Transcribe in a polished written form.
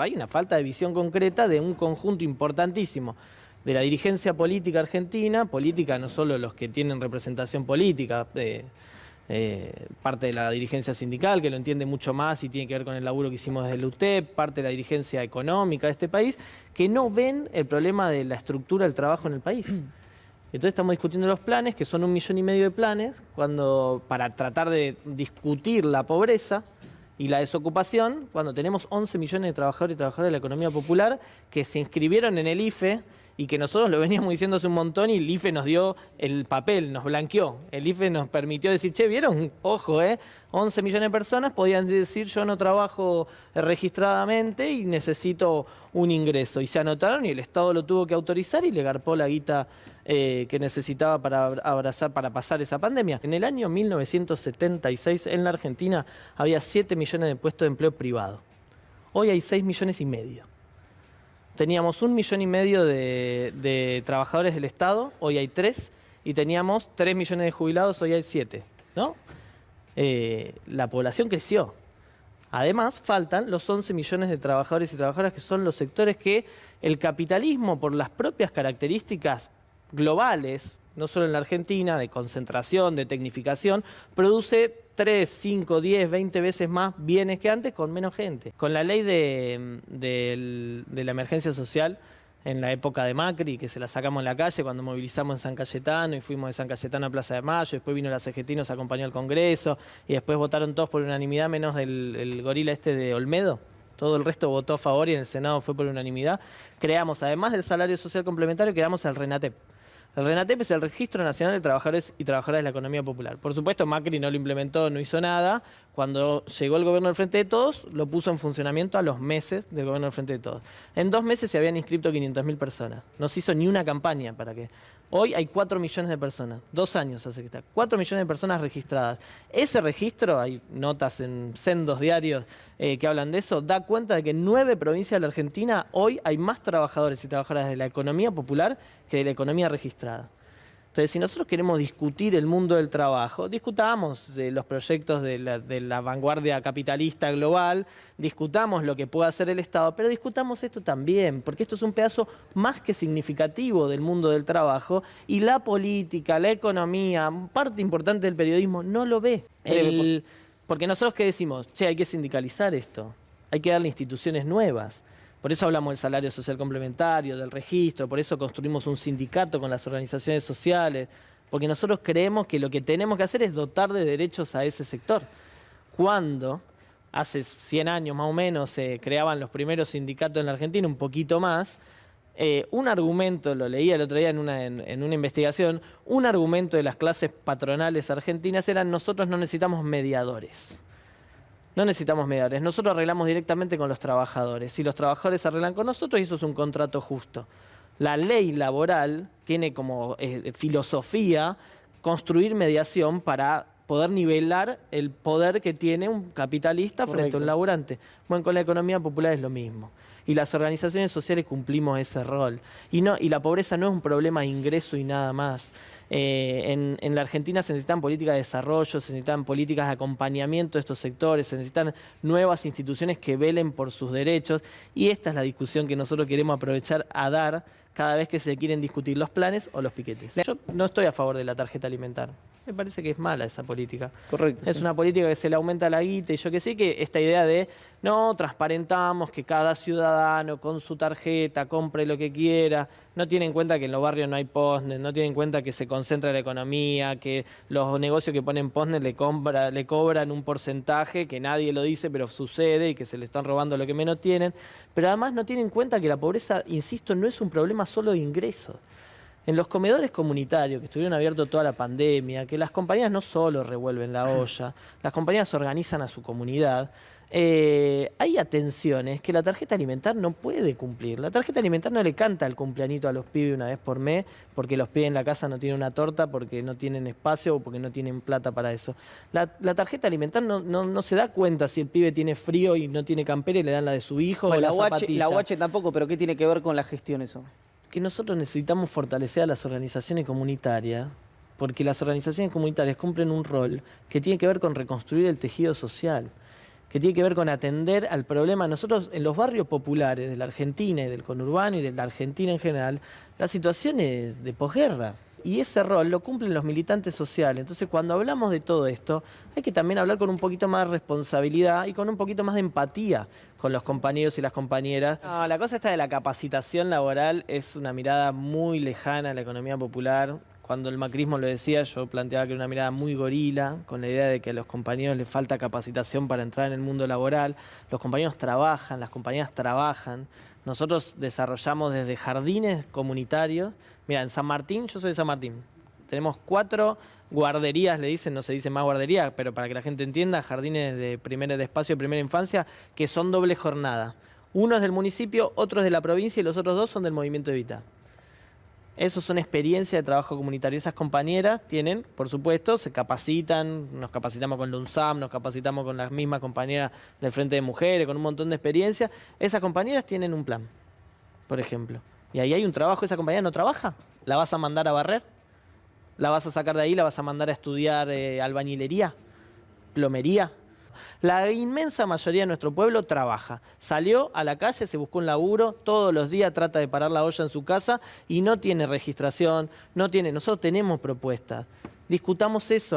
Hay una falta de visión concreta de un conjunto importantísimo de la dirigencia política argentina, política no solo los que tienen representación política, parte de la dirigencia sindical, que lo entiende mucho más y tiene que ver con el laburo que hicimos desde el UTEP, parte de la dirigencia económica de este país, que no ven el problema de la estructura del trabajo en el país. Entonces estamos discutiendo los planes, que son 1,5 millones de planes, para tratar de discutir la pobreza y la desocupación, cuando tenemos 11 millones de trabajadores y trabajadoras de la economía popular que se inscribieron en el IFE y que nosotros lo veníamos diciendo hace un montón y el IFE nos dio el papel, nos blanqueó. El IFE nos permitió decir, che, ¿vieron? Ojo, 11 millones de personas podían decir yo no trabajo registradamente y necesito un ingreso. Y se anotaron y el Estado lo tuvo que autorizar y le garpó la guita que necesitaba para pasar esa pandemia. En el año 1976 en la Argentina había 7 millones de puestos de empleo privado. Hoy hay 6,5 millones. Teníamos 1,5 millones de trabajadores del Estado, hoy hay 3, y teníamos 3 millones de jubilados, hoy hay 7, ¿no? La población creció. Además, faltan los 11 millones de trabajadores y trabajadoras que son los sectores que el capitalismo, por las propias características globales, no solo en la Argentina, de concentración, de tecnificación, produce 3, 5, 10, 20 veces más bienes que antes con menos gente. Con la ley de la emergencia social, en la época de Macri, que se la sacamos en la calle cuando movilizamos en San Cayetano y fuimos de San Cayetano a Plaza de Mayo, después vino la CGT y nos acompañó al Congreso, y después votaron todos por unanimidad, menos el gorila este de Olmedo. Todo el resto votó a favor y en el Senado fue por unanimidad. Creamos, además del salario social complementario, creamos el RENATEP. El RENATEP es el Registro Nacional de Trabajadores y Trabajadoras de la Economía Popular. Por supuesto, Macri no lo implementó, no hizo nada. Cuando llegó el gobierno del Frente de Todos, lo puso en funcionamiento a los meses del gobierno del Frente de Todos. En 2 meses se habían inscrito 500.000 personas. No se hizo ni una campaña para que... Hoy hay 4 millones de personas. 2 años hace que está. 4 millones de personas registradas. Ese registro, hay notas en sendos diarios que hablan de eso, da cuenta de que en 9 provincias de la Argentina hoy hay más trabajadores y trabajadoras de la economía popular que de la economía registrada. Entonces, si nosotros queremos discutir el mundo del trabajo, discutamos de los proyectos de la vanguardia capitalista global, discutamos lo que puede hacer el Estado, pero discutamos esto también, porque esto es un pedazo más que significativo del mundo del trabajo y la política, la economía, parte importante del periodismo no lo ve. Porque nosotros, ¿qué decimos? Che, hay que sindicalizar esto, hay que darle instituciones nuevas. Por eso hablamos del salario social complementario, del registro, por eso construimos un sindicato con las organizaciones sociales, porque nosotros creemos que lo que tenemos que hacer es dotar de derechos a ese sector. Cuando hace 100 años más o menos se creaban los primeros sindicatos en la Argentina, un poquito más, un argumento, lo leía el otro día en una investigación, un argumento de las clases patronales argentinas era: nosotros no necesitamos mediadores. No necesitamos mediadores, nosotros arreglamos directamente con los trabajadores. Si los trabajadores arreglan con nosotros, y eso es un contrato justo. La ley laboral tiene como filosofía construir mediación para poder nivelar el poder que tiene un capitalista frente a un laburante. Bueno, con la economía popular es lo mismo. Y las organizaciones sociales cumplimos ese rol. Y la pobreza no es un problema de ingreso y nada más. En la Argentina se necesitan políticas de desarrollo, se necesitan políticas de acompañamiento de estos sectores, se necesitan nuevas instituciones que velen por sus derechos. Y esta es la discusión que nosotros queremos aprovechar a dar cada vez que se quieren discutir los planes o los piquetes. Yo no estoy a favor de la tarjeta alimentar. Me parece que es mala esa política. Correcto. Es una política que se le aumenta la guita y yo que sé que esta idea de no transparentamos que cada ciudadano con su tarjeta compre lo que quiera, no tiene en cuenta que en los barrios no hay postnet, no tiene en cuenta que se concentra la economía, que los negocios que ponen postnet le cobran un porcentaje que nadie lo dice pero sucede y que se le están robando lo que menos tienen, pero además no tiene en cuenta que la pobreza, insisto, no es un problema solo de ingresos. En los comedores comunitarios que estuvieron abiertos toda la pandemia, que las compañías no solo revuelven la olla, las compañías organizan a su comunidad, hay atenciones que la tarjeta alimentar no puede cumplir. La tarjeta alimentar no le canta el cumpleañito a los pibes una vez por mes, porque los pibes en la casa no tienen una torta, porque no tienen espacio o porque no tienen plata para eso. La tarjeta alimentar no se da cuenta si el pibe tiene frío y no tiene campera y le dan la de su hijo, bueno, o la zapatilla. La UH tampoco, pero ¿qué tiene que ver con la gestión eso? Que nosotros necesitamos fortalecer a las organizaciones comunitarias, porque las organizaciones comunitarias cumplen un rol que tiene que ver con reconstruir el tejido social. que tiene que ver con atender al problema. Nosotros en los barrios populares de la Argentina y del conurbano y de la Argentina en general, la situación es de posguerra. Y ese rol lo cumplen los militantes sociales. Entonces, cuando hablamos de todo esto, hay que también hablar con un poquito más de responsabilidad y con un poquito más de empatía con los compañeros y las compañeras. No, la cosa esta de la capacitación laboral es una mirada muy lejana a la economía popular. Cuando el macrismo lo decía, yo planteaba que era una mirada muy gorila, con la idea de que a los compañeros les falta capacitación para entrar en el mundo laboral. Los compañeros trabajan, las compañeras trabajan. Nosotros desarrollamos desde jardines comunitarios. Mira, en San Martín, yo soy de San Martín, tenemos 4 guarderías, le dicen, no se dice más guardería, pero para que la gente entienda, jardines de espacio de primera infancia, que son doble jornada. Uno es del municipio, otro es de la provincia y los otros 2 son del Movimiento Evita. Eso son experiencias de trabajo comunitario. Esas compañeras tienen, por supuesto, se capacitan, nos capacitamos con la UNSAM, nos capacitamos con las mismas compañeras del Frente de Mujeres, con un montón de experiencias. Esas compañeras tienen un plan, por ejemplo. Y ahí hay un trabajo, esa compañera no trabaja. ¿La vas a mandar a barrer? ¿La vas a sacar de ahí? ¿La vas a mandar a estudiar albañilería? ¿Plomería? La inmensa mayoría de nuestro pueblo trabaja. Salió a la calle, se buscó un laburo, todos los días trata de parar la olla en su casa y no tiene registración, no tiene. Nosotros tenemos propuestas. Discutamos eso.